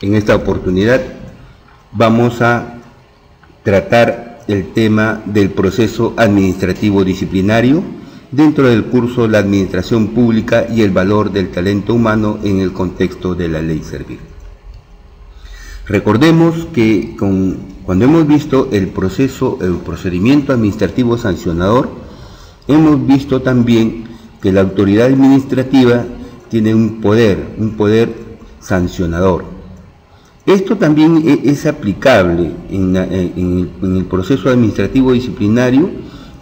En esta oportunidad vamos a tratar el tema del proceso administrativo disciplinario dentro del curso La Administración Pública y el Valor del Talento Humano en el contexto de la Ley Servil. Recordemos que cuando hemos visto el procedimiento administrativo sancionador, hemos visto también que la autoridad administrativa tiene un poder sancionador. Esto también es aplicable en el proceso administrativo disciplinario,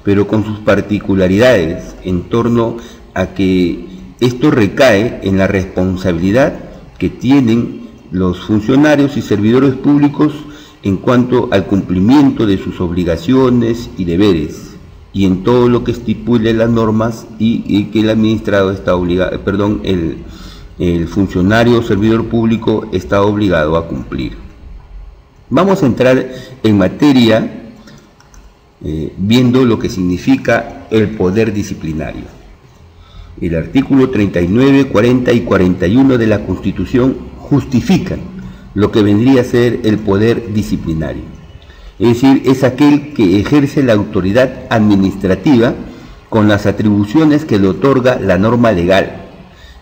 pero con sus particularidades en torno a que esto recae en la responsabilidad que tienen los funcionarios y servidores públicos en cuanto al cumplimiento de sus obligaciones y deberes, y en todo lo que estipule las normas y que el administrado está obligado, el funcionario o servidor público está obligado a cumplir. Vamos a entrar en materia viendo lo que significa el poder disciplinario. El artículo 39, 40 y 41 de la Constitución justifican lo que vendría a ser el poder disciplinario. Es decir, es aquel que ejerce la autoridad administrativa con las atribuciones que le otorga la norma legal,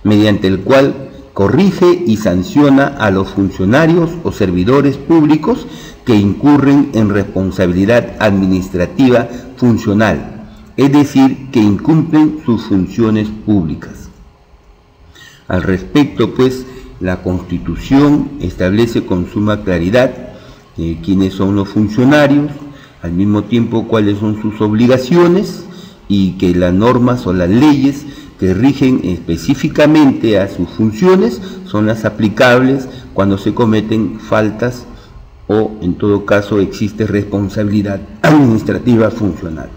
mediante el cual corrige y sanciona a los funcionarios o servidores públicos que incurren en responsabilidad administrativa funcional, es decir, que incumplen sus funciones públicas. Al respecto, pues, la Constitución establece con suma claridad quiénes son los funcionarios, al mismo tiempo cuáles son sus obligaciones, y que las normas o las leyes que rigen específicamente a sus funciones son las aplicables cuando se cometen faltas o en todo caso existe responsabilidad administrativa funcional.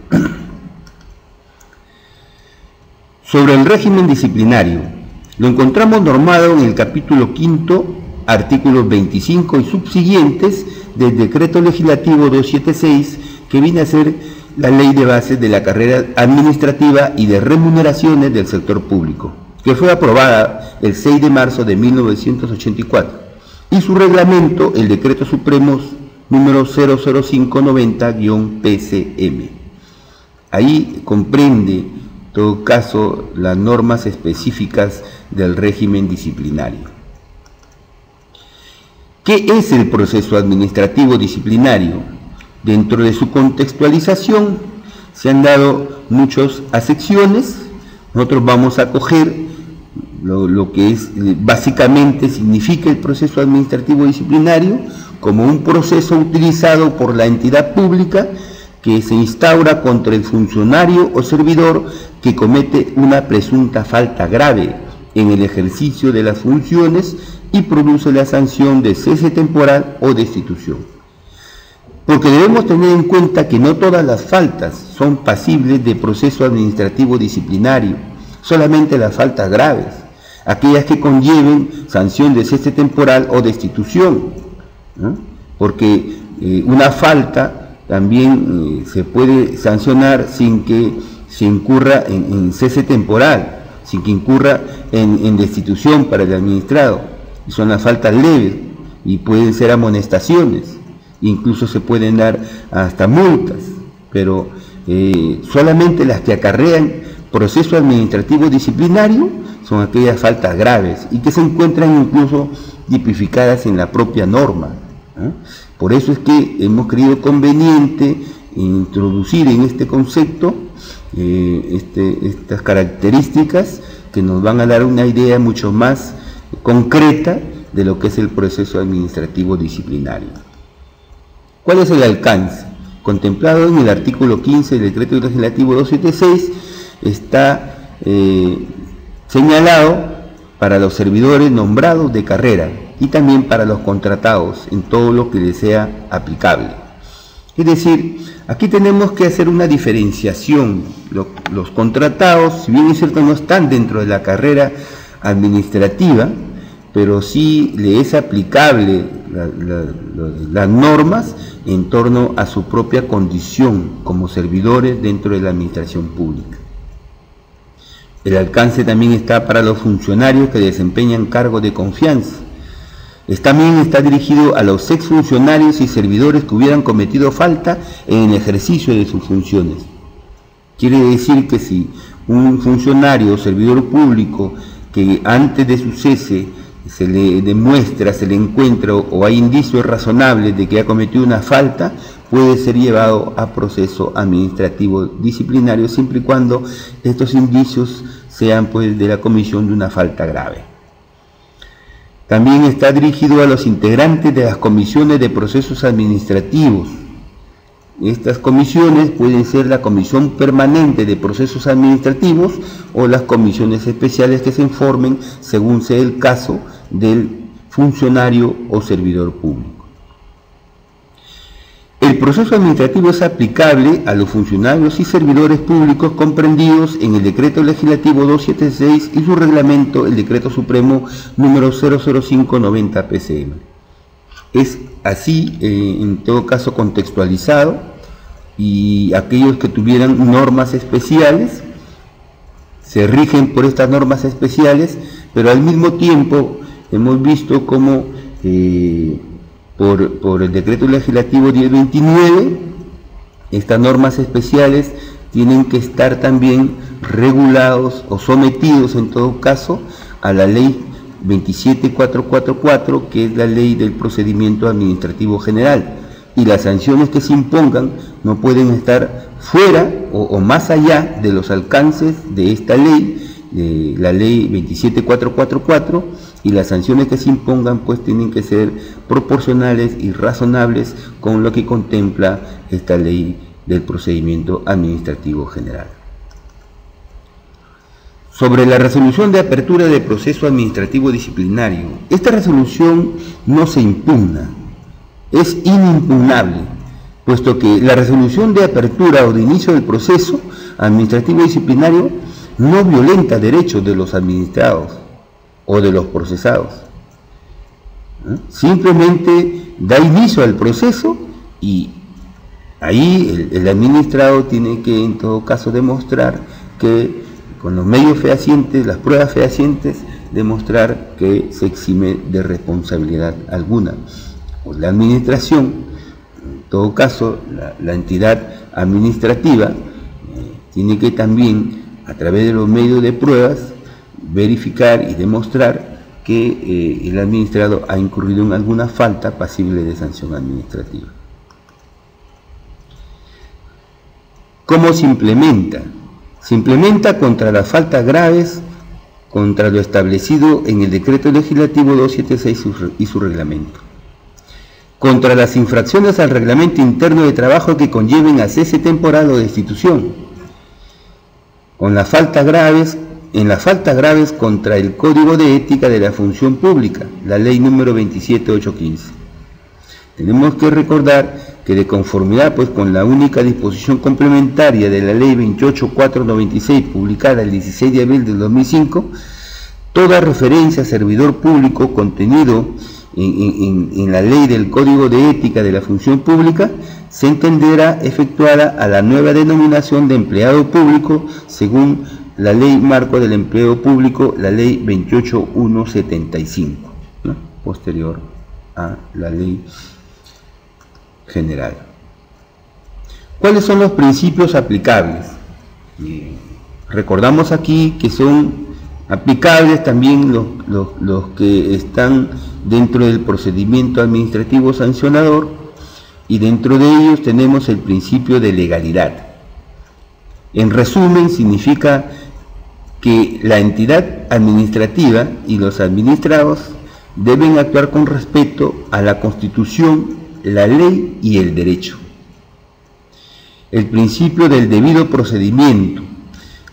Sobre el régimen disciplinario, lo encontramos normado en el capítulo 5, artículos 25 y subsiguientes del Decreto Legislativo 276, que viene a ser la ley de bases de la carrera administrativa y de remuneraciones del sector público, que fue aprobada el 6 de marzo de 1984, y su reglamento, el Decreto Supremo número 00590-PCM. Ahí comprende, en todo caso, las normas específicas del régimen disciplinario. ¿Qué es el proceso administrativo disciplinario? Dentro de su contextualización se han dado muchas acepciones. Nosotros vamos a coger lo que es básicamente significa el proceso administrativo disciplinario como un proceso utilizado por la entidad pública que se instaura contra el funcionario o servidor que comete una presunta falta grave en el ejercicio de las funciones y produce la sanción de cese temporal o destitución. Porque debemos tener en cuenta que no todas las faltas son pasibles de proceso administrativo disciplinario, solamente las faltas graves, aquellas que conlleven sanción de cese temporal o destitución, ¿no? Porque una falta también se puede sancionar sin que se incurra en cese temporal, sin que incurra en destitución para el administrado. Y son las faltas leves y pueden ser amonestaciones. Incluso se pueden dar hasta multas, pero solamente las que acarrean proceso administrativo disciplinario son aquellas faltas graves y que se encuentran incluso tipificadas en la propia norma, ¿eh? Por eso es que hemos creído conveniente introducir en este concepto estas características que nos van a dar una idea mucho más concreta de lo que es el proceso administrativo disciplinario. ¿Cuál es el alcance? Contemplado en el artículo 15 del Decreto Legislativo 276, está señalado para los servidores nombrados de carrera y también para los contratados en todo lo que les sea aplicable. Es decir, aquí tenemos que hacer una diferenciación. Los contratados, si bien es cierto, no están dentro de la carrera administrativa, pero sí le es aplicable las normas en torno a su propia condición como servidores dentro de la administración pública. El alcance también está para los funcionarios que desempeñan cargos de confianza, También está dirigido a los exfuncionarios y servidores que hubieran cometido falta en el ejercicio de sus funciones. Quiere decir que si un funcionario o servidor público que antes de su cese se le demuestra, se le encuentra o hay indicios razonables de que ha cometido una falta, puede ser llevado a proceso administrativo disciplinario siempre y cuando estos indicios sean pues de la comisión de una falta grave. También está dirigido a los integrantes de las comisiones de procesos administrativos. Estas comisiones pueden ser la Comisión Permanente de Procesos Administrativos o las comisiones especiales que se formen según sea el caso del funcionario o servidor público. El proceso administrativo es aplicable a los funcionarios y servidores públicos comprendidos en el Decreto Legislativo 276 y su reglamento, el Decreto Supremo número 00590 PCM. Es así, en todo caso, contextualizado, y aquellos que tuvieran normas especiales se rigen por estas normas especiales, pero al mismo tiempo hemos visto cómo por el Decreto Legislativo 1029, estas normas especiales tienen que estar también regulados o sometidos en todo caso a la Ley 27444, que es la Ley del Procedimiento Administrativo General, y las sanciones que se impongan no pueden estar fuera o más allá de los alcances de esta ley, de la Ley 27444, y las sanciones que se impongan pues tienen que ser proporcionales y razonables con lo que contempla esta Ley del Procedimiento Administrativo General. Sobre la resolución de apertura de proceso administrativo disciplinario, esta resolución no se impugna, es inimpugnable, puesto que la resolución de apertura o de inicio del proceso administrativo disciplinario no violenta derechos de los administrados o de los procesados. Simplemente da inicio al proceso y ahí el administrado tiene que en todo caso demostrar que con los medios fehacientes, las pruebas fehacientes, demostrar que se exime de responsabilidad alguna. Pues la administración, en todo caso la entidad administrativa, tiene que también a través de los medios de pruebas verificar y demostrar que el administrado ha incurrido en alguna falta pasible de sanción administrativa. ¿Cómo se implementa? Se implementa contra las faltas graves, contra lo establecido en el Decreto Legislativo 276 y su reglamento. Contra las infracciones al reglamento interno de trabajo que conlleven a cese temporal o destitución. En las faltas graves contra el Código de Ética de la Función Pública, la Ley número 27815. Tenemos que recordar que de conformidad pues con la única disposición complementaria de la Ley 28496 publicada el 16 de abril del 2005, toda referencia a servidor público contenido en la Ley del Código de Ética de la Función Pública se entenderá efectuada a la nueva denominación de empleado público según la Ley Marco del Empleo Público, la Ley 28175, ¿no?, posterior a la Ley General. ¿Cuáles son los principios aplicables? Recordamos aquí que son aplicables también los que están dentro del procedimiento administrativo sancionador, y dentro de ellos tenemos el principio de legalidad. En resumen, significa que la entidad administrativa y los administrados deben actuar con respeto a la Constitución, la ley y el derecho. El principio del debido procedimiento,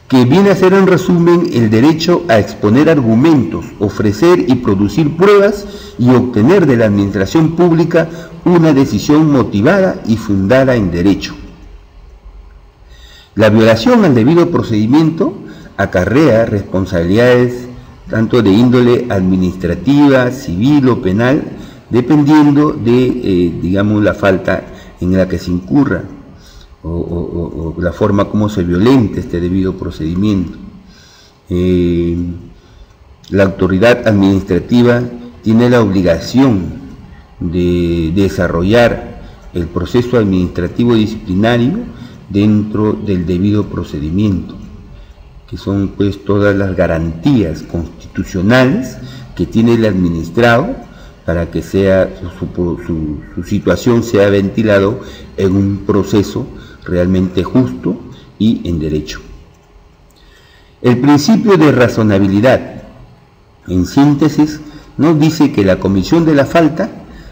que viene a ser en resumen el derecho a exponer argumentos, ofrecer y producir pruebas y obtener de la administración pública una decisión motivada y fundada en derecho. La violación al debido procedimiento acarrea responsabilidades tanto de índole administrativa, civil o penal, dependiendo de, digamos, la falta en la que se incurra o la forma como se violente este debido procedimiento. La autoridad administrativa tiene la obligación de desarrollar el proceso administrativo disciplinario dentro del debido procedimiento, que son pues todas las garantías constitucionales que tiene el administrado para que sea su situación sea ventilado en un proceso realmente justo y en derecho. El principio de razonabilidad, en síntesis, nos dice que la comisión de la falta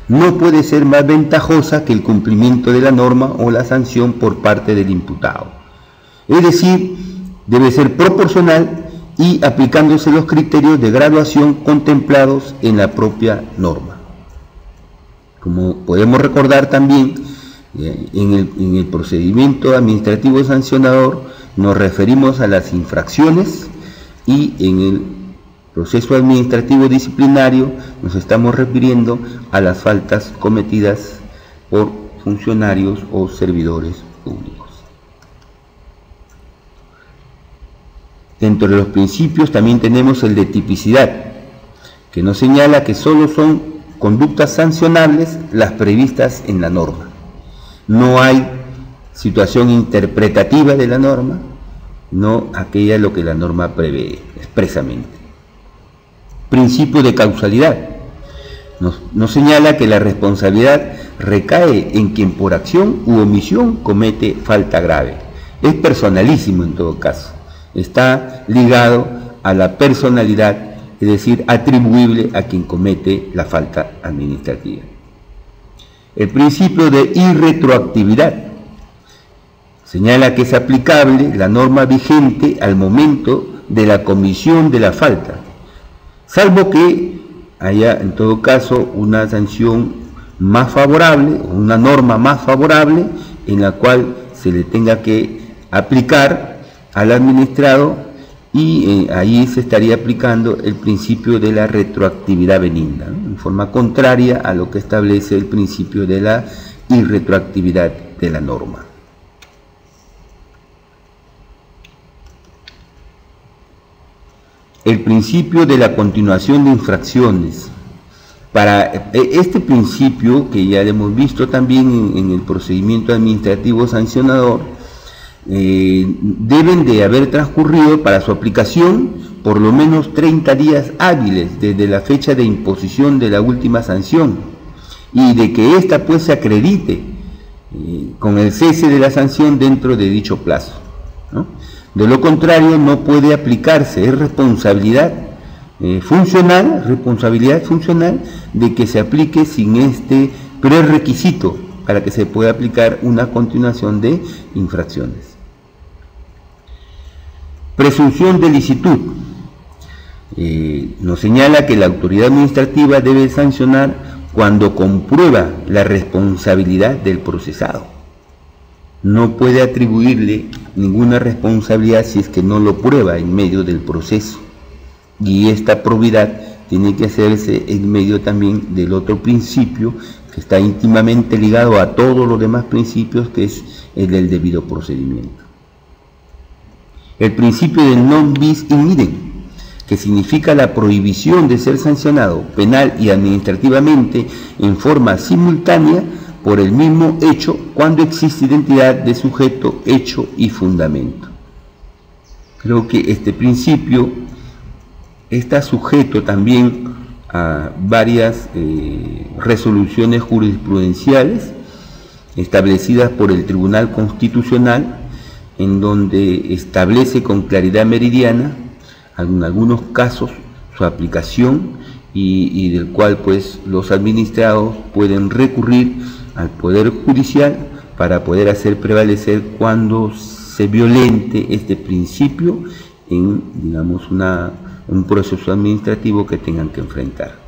no puede ser más ventajosa que el cumplimiento de la norma o la sanción por parte del imputado. Es decir, debe ser proporcional y aplicándose los criterios de graduación contemplados en la propia norma. Como podemos recordar también, en el procedimiento administrativo sancionador nos referimos a las infracciones y en el proceso administrativo disciplinario nos estamos refiriendo a las faltas cometidas por funcionarios o servidores públicos. Dentro de los principios también tenemos el de tipicidad, que nos señala que solo son conductas sancionables las previstas en la norma. No hay situación interpretativa de la norma, no aquella lo que la norma prevé expresamente. Principio de causalidad. Nos señala que la responsabilidad recae en quien por acción u omisión comete falta grave. Es personalísimo en todo caso. Está ligado a la personalidad, es decir, atribuible a quien comete la falta administrativa. El principio de irretroactividad señala que es aplicable la norma vigente al momento de la comisión de la falta, salvo que haya en todo caso una sanción más favorable, una norma más favorable en la cual se le tenga que aplicar al administrado y ahí se estaría aplicando el principio de la retroactividad benigna, ¿no? En forma contraria a lo que establece el principio de la irretroactividad de la norma. El principio de la continuación de infracciones. Para este principio, que ya lo hemos visto también en el procedimiento administrativo sancionador, deben de haber transcurrido para su aplicación por lo menos 30 días hábiles desde la fecha de imposición de la última sanción y de que ésta pues se acredite con el cese de la sanción dentro de dicho plazo, ¿no? De lo contrario no puede aplicarse, es responsabilidad funcional de que se aplique sin este prerequisito para que se pueda aplicar una continuación de infracciones. Presunción de licitud. Nos señala que la autoridad administrativa debe sancionar cuando comprueba la responsabilidad del procesado. No puede atribuirle ninguna responsabilidad si es que no lo prueba en medio del proceso. Y esta probidad tiene que hacerse en medio también del otro principio que está íntimamente ligado a todos los demás principios, que es el del debido procedimiento. El principio del non bis in idem, que significa la prohibición de ser sancionado penal y administrativamente en forma simultánea por el mismo hecho cuando existe identidad de sujeto, hecho y fundamento. Creo que este principio está sujeto también a varias resoluciones jurisprudenciales establecidas por el Tribunal Constitucional, en donde establece con claridad meridiana en algunos casos su aplicación y del cual pues los administrados pueden recurrir al Poder Judicial para poder hacer prevalecer cuando se violente este principio en, digamos, un proceso administrativo que tengan que enfrentar.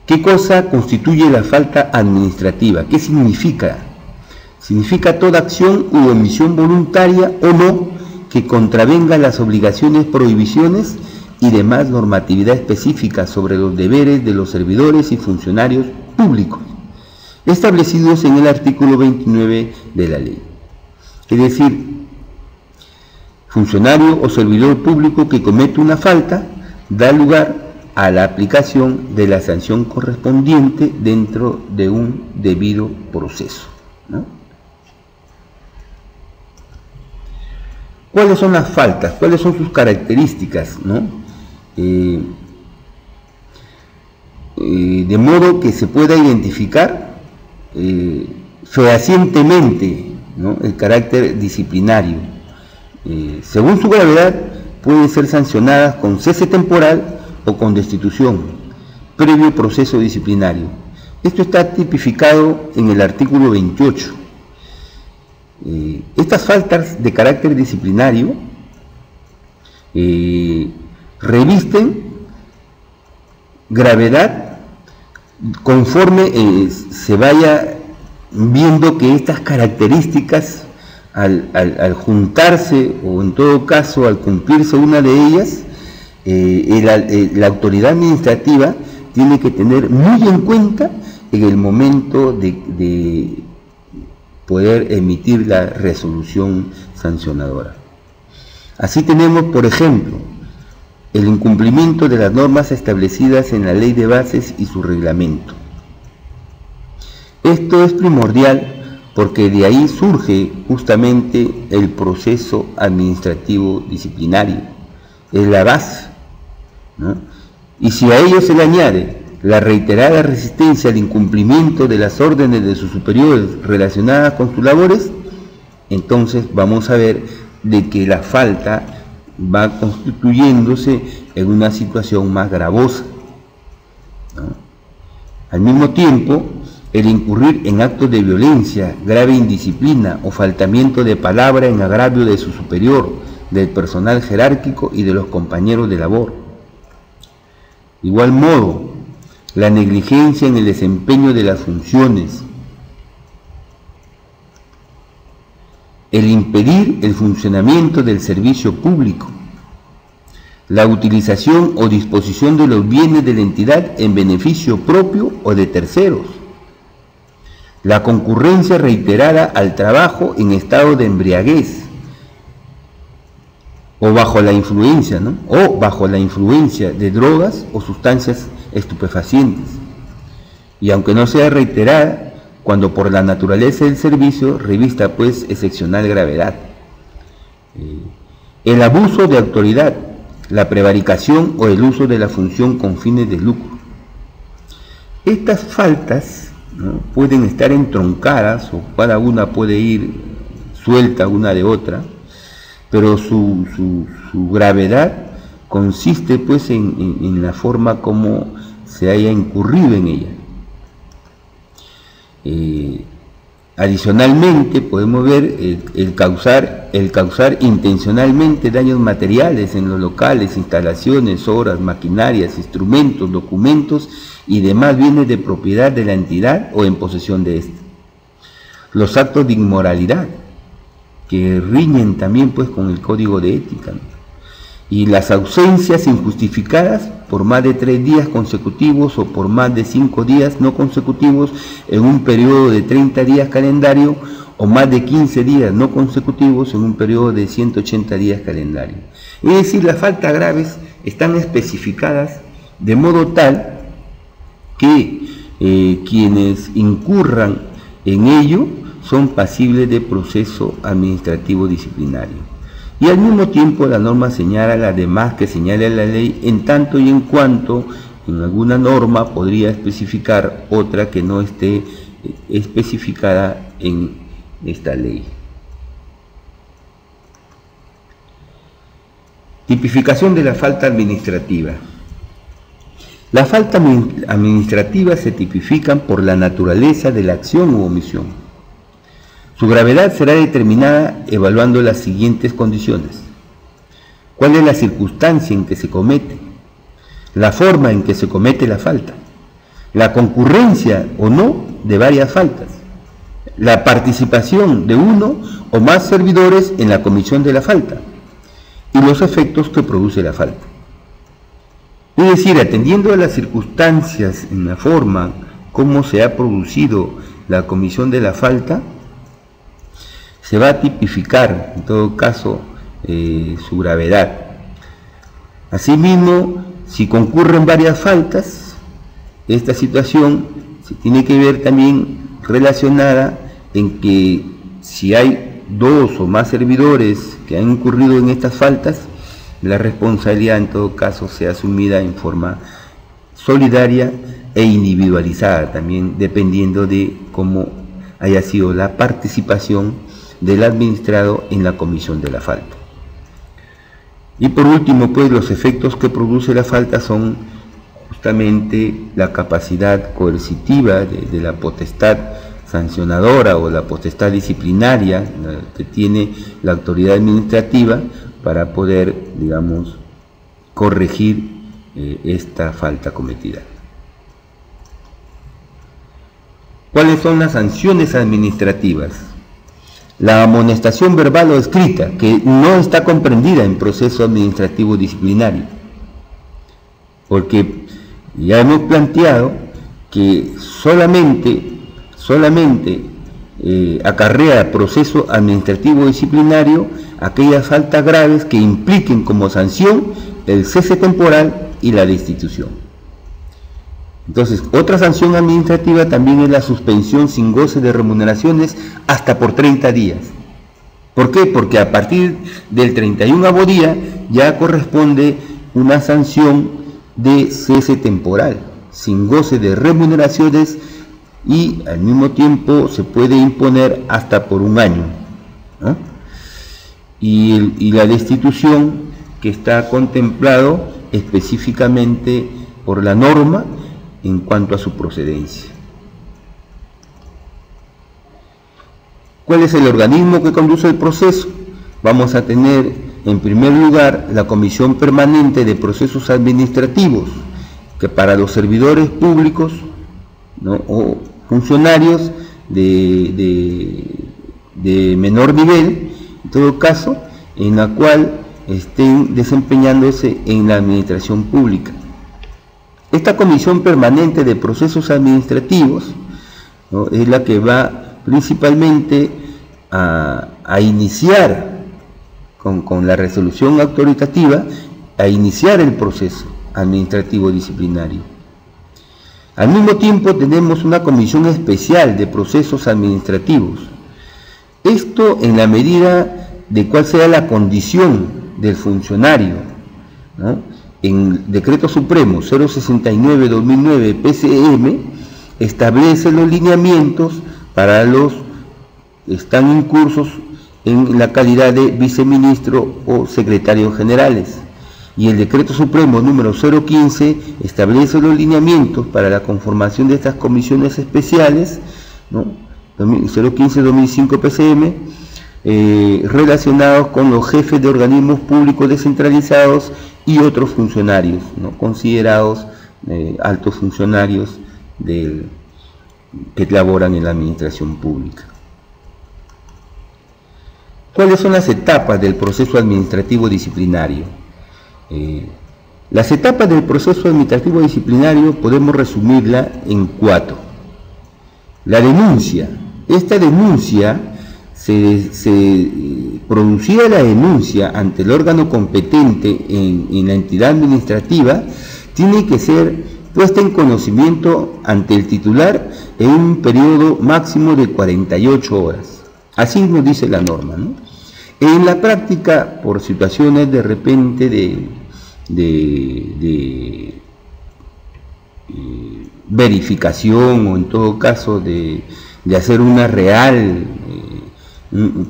¿Qué cosa constituye la falta administrativa? ¿Qué significa? Significa toda acción u omisión voluntaria o no que contravenga las obligaciones, prohibiciones y demás normatividad específica sobre los deberes de los servidores y funcionarios públicos, establecidos en el artículo 29 de la ley. Es decir, funcionario o servidor público que comete una falta da lugar a la aplicación de la sanción correspondiente dentro de un debido proceso, ¿no? ¿Cuáles son las faltas? ¿Cuáles son sus características, ¿no? De modo que se pueda identificar fehacientemente, ¿no?, el carácter disciplinario. Según su gravedad, pueden ser sancionadas con cese temporal o con destitución, previo proceso disciplinario. Esto está tipificado en el artículo 28. Estas faltas de carácter disciplinario revisten gravedad conforme se vaya viendo que estas características al juntarse, o en todo caso al cumplirse una de ellas, la autoridad administrativa tiene que tener muy en cuenta en el momento de poder emitir la resolución sancionadora. Así tenemos, por ejemplo, el incumplimiento de las normas establecidas en la Ley de Bases y su reglamento. Esto es primordial porque de ahí surge justamente el proceso administrativo disciplinario, es la base, ¿no? Y si a ello se le añade la reiterada resistencia al incumplimiento de las órdenes de sus superiores relacionadas con sus labores, entonces vamos a ver de que la falta va constituyéndose en una situación más gravosa, ¿no? Al mismo tiempo, el incurrir en actos de violencia, grave indisciplina o faltamiento de palabra en agravio de su superior, del personal jerárquico y de los compañeros de labor. De igual modo, la negligencia en el desempeño de las funciones, el impedir el funcionamiento del servicio público, la utilización o disposición de los bienes de la entidad en beneficio propio o de terceros, la concurrencia reiterada al trabajo en estado de embriaguez o bajo la influencia, ¿no?, o bajo la influencia de drogas o sustancias estupefacientes, y aunque no sea reiterada, cuando por la naturaleza del servicio revista pues excepcional gravedad. El abuso de autoridad, la prevaricación o el uso de la función con fines de lucro. Estas faltas, ¿no?, pueden estar entroncadas o cada una puede ir suelta una de otra, pero su gravedad consiste pues en la forma como se haya incurrido en ella. Adicionalmente podemos ver el causar intencionalmente daños materiales en los locales, instalaciones, obras, maquinarias, instrumentos, documentos y demás bienes de propiedad de la entidad o en posesión de ésta. Los actos de inmoralidad, que riñen también pues con el código de ética, ¿no?, y las ausencias injustificadas por más de 3 días consecutivos o por más de 5 días no consecutivos en un periodo de 30 días calendario o más de 15 días no consecutivos en un periodo de 180 días calendario. Es decir, las faltas graves están especificadas de modo tal que quienes incurran en ello son pasibles de proceso administrativo disciplinario. Y al mismo tiempo la norma señala las demás que señala la ley, en tanto y en cuanto en alguna norma podría especificar otra que no esté especificada en esta ley. Tipificación de la falta administrativa. Las faltas administrativas se tipifican por la naturaleza de la acción u omisión. Su gravedad será determinada evaluando las siguientes condiciones: ¿cuál es la circunstancia en que se comete? La forma en que se comete la falta, la concurrencia o no de varias faltas, la participación de uno o más servidores en la comisión de la falta y los efectos que produce la falta. Es decir, atendiendo a las circunstancias en la forma como se ha producido la comisión de la falta, se va a tipificar, en todo caso, su gravedad. Asimismo, si concurren varias faltas, esta situación se tiene que ver también relacionada en que si hay dos o más servidores que han incurrido en estas faltas, la responsabilidad en todo caso sea asumida en forma solidaria e individualizada, también dependiendo de cómo haya sido la participación del administrado en la comisión de la falta. Y por último, pues los efectos que produce la falta son justamente la capacidad coercitiva de la potestad sancionadora o la potestad disciplinaria que tiene la autoridad administrativa para poder, digamos, corregir esta falta cometida. ¿Cuáles son las sanciones administrativas? La amonestación verbal o escrita, que no está comprendida en proceso administrativo disciplinario, porque ya hemos planteado que solamente acarrea proceso administrativo disciplinario aquellas faltas graves que impliquen como sanción el cese temporal y la destitución. Entonces, otra sanción administrativa también es la suspensión sin goce de remuneraciones hasta por 30 días. ¿Por qué? Porque a partir del 31º día ya corresponde una sanción de cese temporal, sin goce de remuneraciones, y al mismo tiempo se puede imponer hasta por un año, ¿no? Y la destitución, que está contemplado específicamente por la norma en cuanto a su procedencia. ¿Cuál es el organismo que conduce el proceso? Vamos a tener en primer lugar la Comisión Permanente de Procesos Administrativos, que para los servidores públicos, ¿no?, o funcionarios de menor nivel, en todo caso, en la cual estén desempeñándose en la administración pública. Esta Comisión Permanente de Procesos Administrativos, ¿no?, es la que va principalmente a iniciar, con la resolución autoritativa, a iniciar el proceso administrativo disciplinario. Al mismo tiempo tenemos una Comisión Especial de Procesos Administrativos. Esto en la medida de cuál sea la condición del funcionario, ¿no? En Decreto Supremo 069/2009 PCM establece los lineamientos para los que están incursos en la calidad de viceministro o secretarios generales, y el Decreto Supremo número 015 establece los lineamientos para la conformación de estas comisiones especiales, ¿no?, 015/2005 PCM, relacionados con los jefes de organismos públicos descentralizados y otros funcionarios, ¿no?, considerados altos funcionarios que laboran en la administración pública. ¿Cuáles son las etapas del proceso administrativo disciplinario? Las etapas del proceso administrativo disciplinario podemos resumirla en 4. La denuncia. Esta denuncia, producida la denuncia ante el órgano competente en la entidad administrativa, tiene que ser puesta en conocimiento ante el titular en un periodo máximo de 48 horas. Así nos dice la norma, ¿no? En la práctica, por situaciones de repente de verificación, o en todo caso de hacer una real,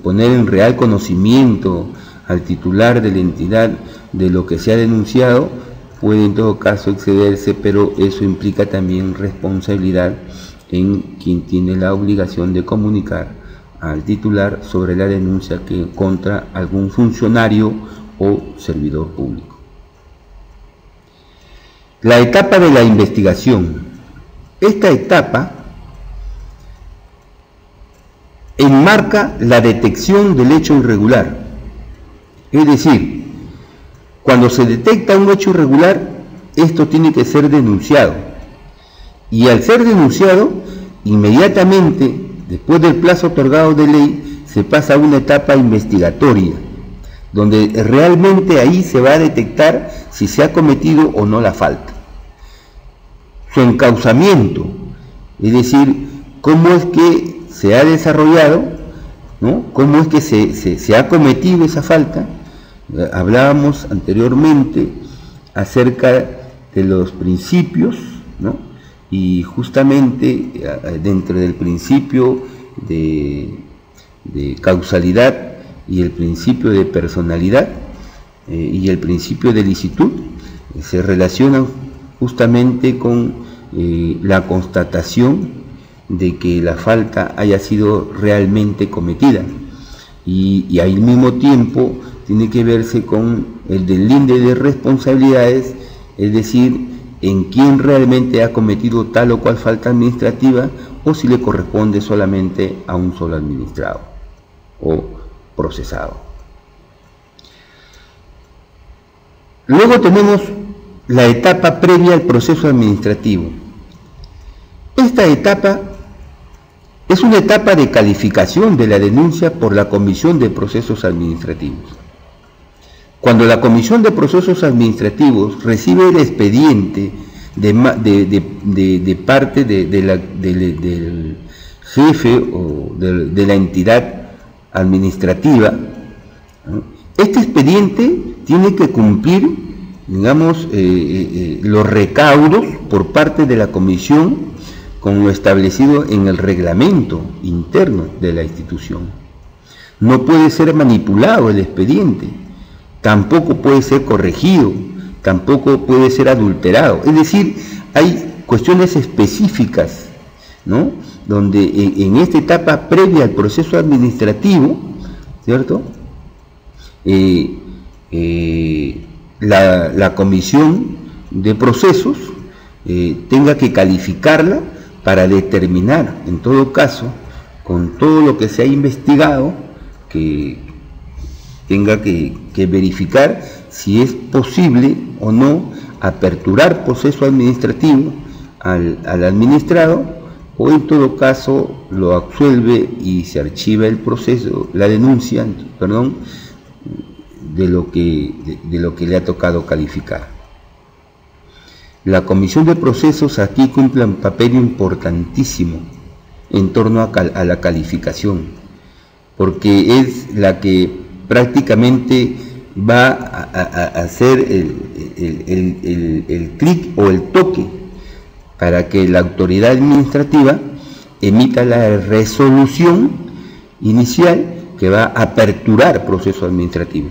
poner en real conocimiento al titular de la entidad de lo que se ha denunciado, puede en todo caso excederse, pero eso implica también responsabilidad en quien tiene la obligación de comunicar al titular sobre la denuncia que contra algún funcionario o servidor público. La etapa de la investigación. Esta etapa enmarca la detección del hecho irregular. Es decir, cuando se detecta un hecho irregular, esto tiene que ser denunciado. Y al ser denunciado, inmediatamente, después del plazo otorgado de ley, se pasa a una etapa investigatoria, donde realmente ahí se va a detectar si se ha cometido o no la falta. Su encauzamiento, es decir, cómo es que se ha desarrollado, ¿no? Cómo es que se ha cometido esa falta. Hablábamos anteriormente acerca de los principios, ¿no? Y justamente dentro del principio de causalidad y el principio de personalidad y el principio de licitud se relacionan justamente con la constatación de que la falta haya sido realmente cometida, y al mismo tiempo tiene que verse con el deslinde de responsabilidades, es decir, en quién realmente ha cometido tal o cual falta administrativa, o si le corresponde solamente a un solo administrado o procesado. Luego tenemos la etapa previa al proceso administrativo. Esta etapa es una etapa de calificación de la denuncia por la Comisión de Procesos Administrativos. Cuando la Comisión de Procesos Administrativos recibe el expediente de parte del jefe o de la entidad administrativa, ¿no? Este expediente tiene que cumplir, digamos, los recaudos por parte de la comisión con lo establecido en el reglamento interno de la institución. No puede ser manipulado el expediente, tampoco puede ser corregido, tampoco puede ser adulterado. Es decir, hay cuestiones específicas, ¿no? Donde en esta etapa previa al proceso administrativo, ¿cierto? La comisión de procesos tenga que calificarla para determinar, en todo caso, con todo lo que se ha investigado, que tenga que verificar si es posible o no aperturar proceso administrativo al administrado, o en todo caso lo absuelve y se archiva el proceso, la denuncia, perdón, de lo que le ha tocado calificar. La Comisión de Procesos aquí cumple un papel importantísimo en torno a la calificación, porque es la que prácticamente va a hacer el clic o el toque para que la autoridad administrativa emita la resolución inicial que va a aperturar proceso administrativo.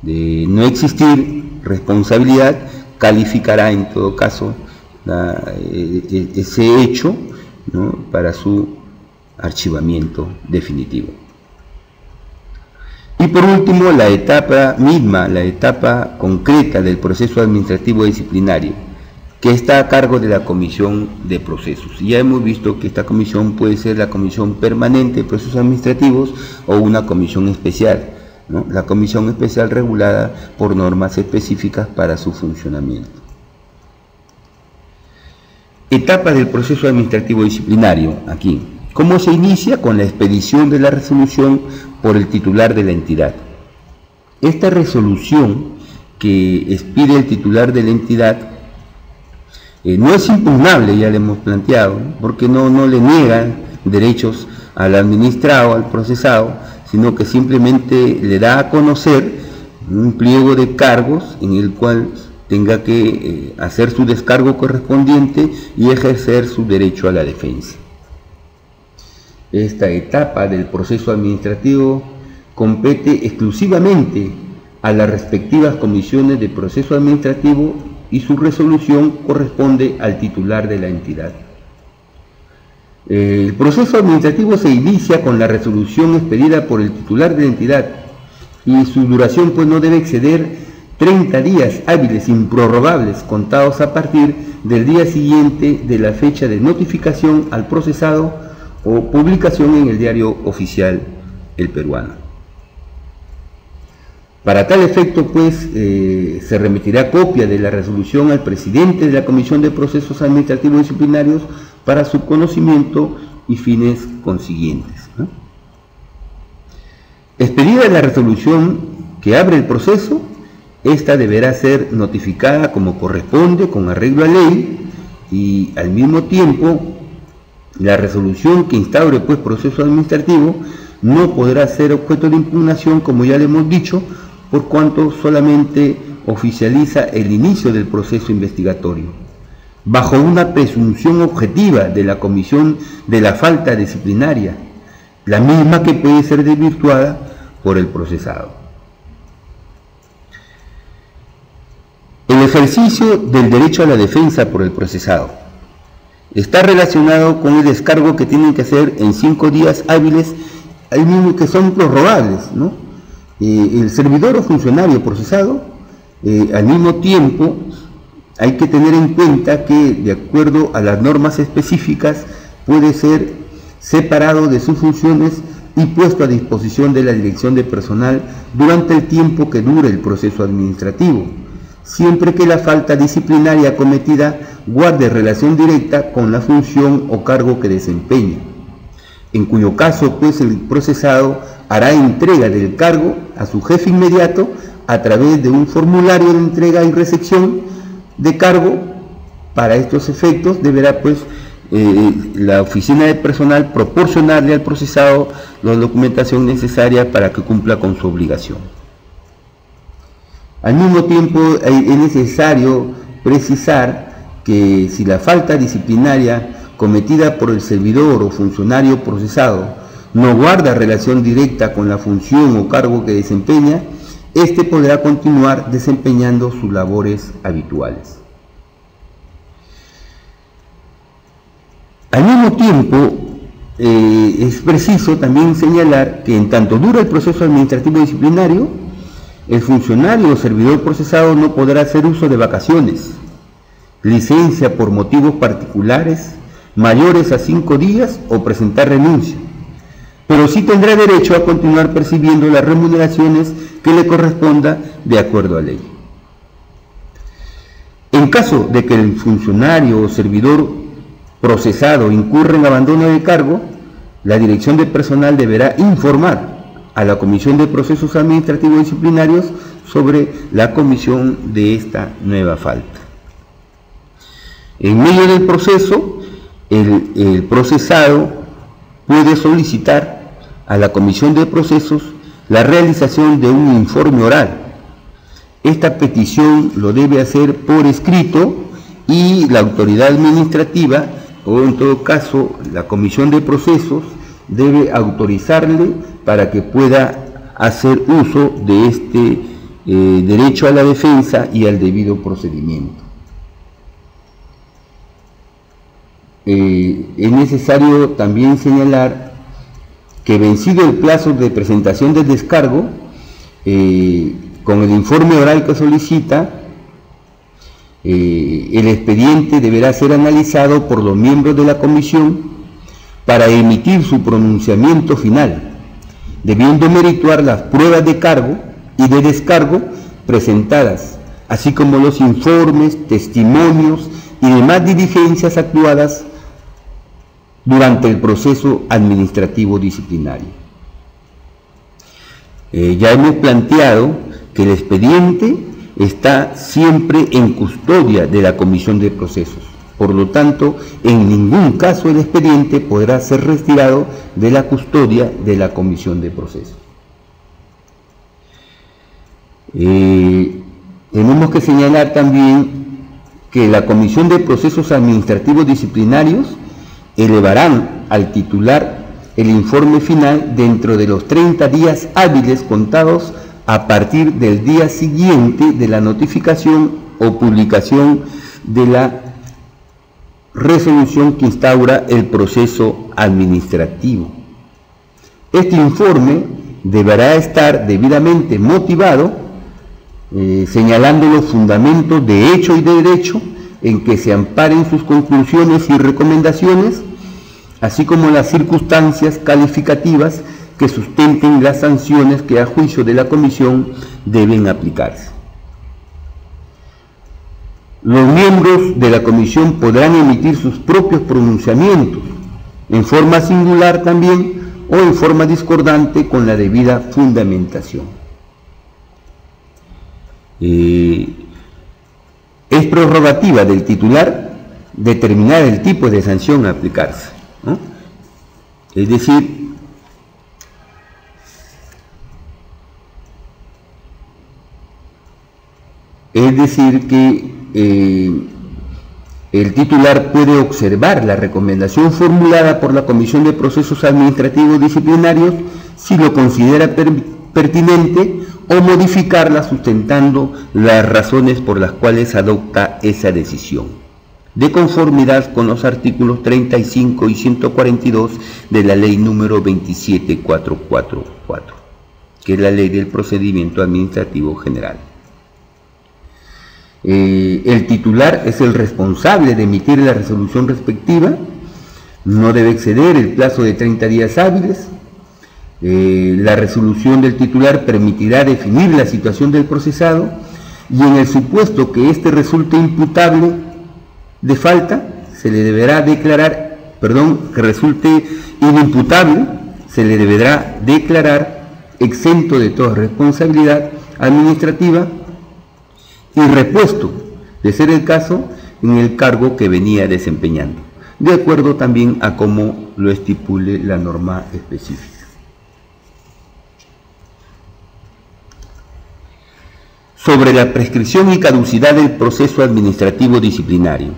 De no existir responsabilidad, calificará en todo caso ese hecho, ¿no? Para su archivamiento definitivo. Y por último, la etapa misma, la etapa concreta del proceso administrativo disciplinario, que está a cargo de la Comisión de Procesos. Ya hemos visto que esta comisión puede ser la Comisión Permanente de Procesos Administrativos o una comisión especial, ¿no? La comisión especial regulada por normas específicas para su funcionamiento. Etapa del proceso administrativo disciplinario, aquí. ¿Cómo se inicia? Con la expedición de la resolución por el titular de la entidad. Esta resolución que expide el titular de la entidad no es impugnable, ya le hemos planteado, ¿no? Porque no le niegan derechos al administrado, al procesado, sino que simplemente le da a conocer un pliego de cargos en el cual tenga que hacer su descargo correspondiente y ejercer su derecho a la defensa. Esta etapa del proceso administrativo compete exclusivamente a las respectivas comisiones de proceso administrativo y su resolución corresponde al titular de la entidad. El proceso administrativo se inicia con la resolución expedida por el titular de la entidad y su duración pues no debe exceder 30 días hábiles improrrogables contados a partir del día siguiente de la fecha de notificación al procesado o publicación en el diario oficial El Peruano. Para tal efecto, pues, se remitirá copia de la resolución al presidente de la Comisión de Procesos Administrativos Disciplinarios para su conocimiento y fines consiguientes, ¿no? Expedida la resolución que abre el proceso, esta deberá ser notificada como corresponde con arreglo a ley, y al mismo tiempo la resolución que instaure pues proceso administrativo no podrá ser objeto de impugnación, como ya le hemos dicho, por cuanto solamente oficializa el inicio del proceso investigatorio, bajo una presunción objetiva de la comisión de la falta disciplinaria, la misma que puede ser desvirtuada por el procesado. El ejercicio del derecho a la defensa por el procesado está relacionado con el descargo que tienen que hacer en 5 días hábiles, al mismo que son prorrogables, ¿no? El servidor o funcionario procesado, al mismo tiempo, hay que tener en cuenta que, de acuerdo a las normas específicas, puede ser separado de sus funciones y puesto a disposición de la dirección de personal durante el tiempo que dure el proceso administrativo, siempre que la falta disciplinaria cometida guarde relación directa con la función o cargo que desempeña, en cuyo caso pues el procesado hará entrega del cargo a su jefe inmediato a través de un formulario de entrega y recepción de cargo. Para estos efectos deberá pues la oficina de personal proporcionarle al procesado la documentación necesaria para que cumpla con su obligación. Al mismo tiempo es necesario precisar que si la falta disciplinaria cometida por el servidor o funcionario procesado no guarda relación directa con la función o cargo que desempeña, éste podrá continuar desempeñando sus labores habituales. Al mismo tiempo, es preciso también señalar que en tanto dura el proceso administrativo disciplinario, el funcionario o servidor procesado no podrá hacer uso de vacaciones, licencia por motivos particulares mayores a 5 días o presentar renuncia, pero sí tendrá derecho a continuar percibiendo las remuneraciones que le corresponda de acuerdo a ley. En caso de que el funcionario o servidor procesado incurra en abandono de cargo, la dirección de personal deberá informar a la Comisión de Procesos Administrativos Disciplinarios sobre la comisión de esta nueva falta. En medio del proceso, el procesado puede solicitar a la Comisión de Procesos la realización de un informe oral. Esta petición lo debe hacer por escrito y la autoridad administrativa, o en todo caso la Comisión de Procesos, debe autorizarle para que pueda hacer uso de este derecho a la defensa y al debido procedimiento. Es necesario también señalar que, vencido el plazo de presentación del descargo, con el informe oral que solicita, el expediente deberá ser analizado por los miembros de la comisión para emitir su pronunciamiento final, debiendo merituar las pruebas de cargo y de descargo presentadas, así como los informes, testimonios y demás diligencias actuadas durante el proceso administrativo disciplinario. Ya hemos planteado que el expediente está siempre en custodia de la Comisión de Procesos. Por lo tanto, en ningún caso el expediente podrá ser retirado de la custodia de la Comisión de Procesos. Tenemos que señalar también que la Comisión de Procesos Administrativos Disciplinarios elevarán al titular el informe final dentro de los 30 días hábiles contados a partir del día siguiente de la notificación o publicación de la resolución que instaura el proceso administrativo. Este informe deberá estar debidamente motivado, señalando los fundamentos de hecho y de derecho en que se amparen sus conclusiones y recomendaciones, así como las circunstancias calificativas que sustenten las sanciones que a juicio de la Comisión deben aplicarse. Los miembros de la Comisión podrán emitir sus propios pronunciamientos, en forma singular también o en forma discordante con la debida fundamentación. Es prerrogativa del titular determinar el tipo de sanción a aplicarse, ¿no? Es decir, que el titular puede observar la recomendación formulada por la Comisión de Procesos Administrativos Disciplinarios si lo considera pertinente o modificarla sustentando las razones por las cuales adopta esa decisión, de conformidad con los artículos 35 y 142 de la Ley número 27444, que es la Ley del Procedimiento Administrativo General. El titular es el responsable de emitir la resolución respectiva, no debe exceder el plazo de 30 días hábiles. La resolución del titular permitirá definir la situación del procesado y en el supuesto que éste resulte imputable de falta, se le deberá declarar, que resulte inimputable, se le deberá declarar exento de toda responsabilidad administrativa y repuesto, de ser el caso, en el cargo que venía desempeñando, de acuerdo también a cómo lo estipule la norma específica. Sobre la prescripción y caducidad del proceso administrativo disciplinario.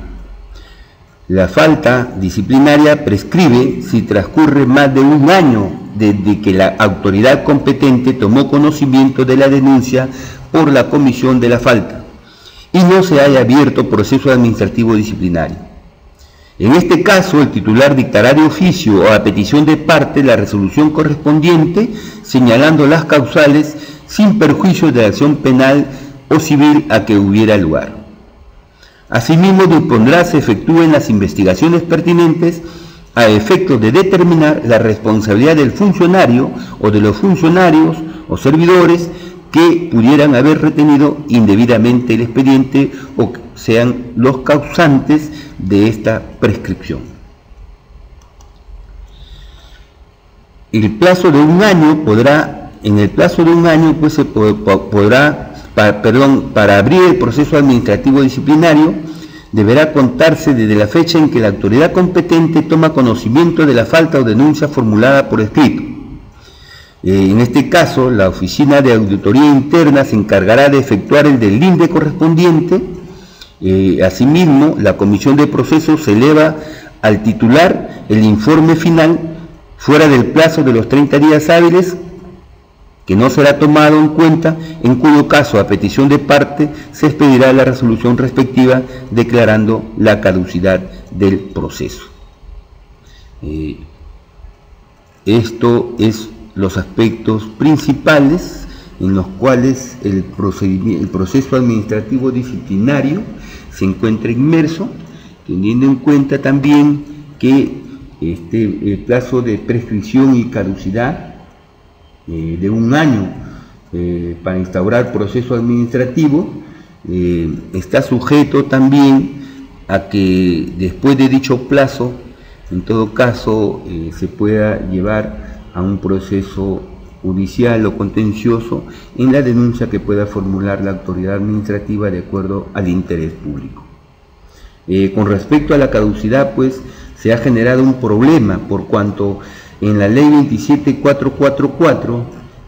La falta disciplinaria prescribe si transcurre más de un año desde que la autoridad competente tomó conocimiento de la denuncia por la comisión de la falta y no se haya abierto proceso administrativo disciplinario. En este caso, el titular dictará de oficio o a petición de parte la resolución correspondiente, señalando las causales sin perjuicio de la acción penal o civil a que hubiera lugar. Asimismo, dispondrá se efectúen las investigaciones pertinentes a efectos de determinar la responsabilidad del funcionario o de los funcionarios o servidores que pudieran haber retenido indebidamente el expediente o sean los causantes de esta prescripción. En el plazo de un año pues se podrá, para abrir el proceso administrativo disciplinario, deberá contarse desde la fecha en que la autoridad competente toma conocimiento de la falta o denuncia formulada por escrito. En este caso, la Oficina de Auditoría Interna se encargará de efectuar el deslinde correspondiente. Asimismo, la Comisión de Procesos se eleva al titular el informe final fuera del plazo de los 30 días hábiles, que no será tomado en cuenta, en cuyo caso, a petición de parte, se expedirá la resolución respectiva declarando la caducidad del proceso. Esto es los aspectos principales en los cuales el proceso administrativo disciplinario se encuentra inmerso, teniendo en cuenta también que el plazo de prescripción y caducidad de un año para instaurar proceso administrativo está sujeto también a que después de dicho plazo, en todo caso, se pueda llevar a un proceso judicial o contencioso en la denuncia que pueda formular la autoridad administrativa de acuerdo al interés público. Con respecto a la caducidad, pues se ha generado un problema por cuanto en la ley 27444,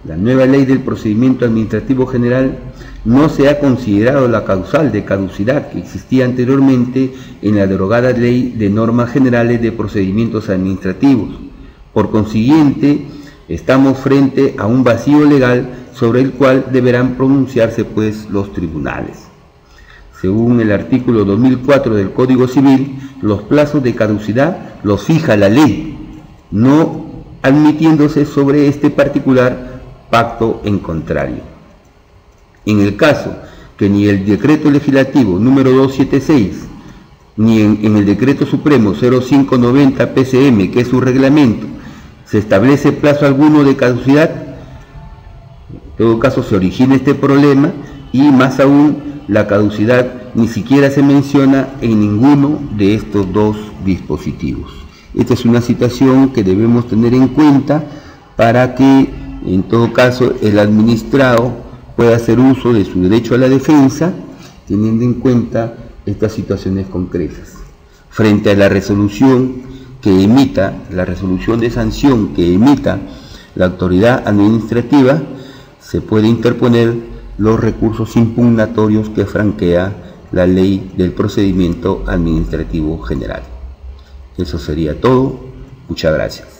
la nueva ley del procedimiento administrativo general, no se ha considerado la causal de caducidad que existía anteriormente en la derogada ley de normas generales de procedimientos administrativos. Por consiguiente, estamos frente a un vacío legal sobre el cual deberán pronunciarse pues los tribunales. Según el artículo 2004 del Código Civil, los plazos de caducidad los fija la ley, no admitiéndose sobre este particular pacto en contrario. En el caso que ni el decreto legislativo número 276 ni en el decreto supremo 0590 PCM, que es su reglamento, se establece plazo alguno de caducidad, en todo caso se origina este problema y más aún la caducidad ni siquiera se menciona en ninguno de estos dos dispositivos. Esta es una situación que debemos tener en cuenta para que, en todo caso, el administrado pueda hacer uso de su derecho a la defensa, teniendo en cuenta estas situaciones concretas. Frente a la resolución que emita, la resolución de sanción que emita la autoridad administrativa, se puede interponer los recursos impugnatorios que franquea la Ley del Procedimiento Administrativo General. Eso sería todo. Muchas gracias.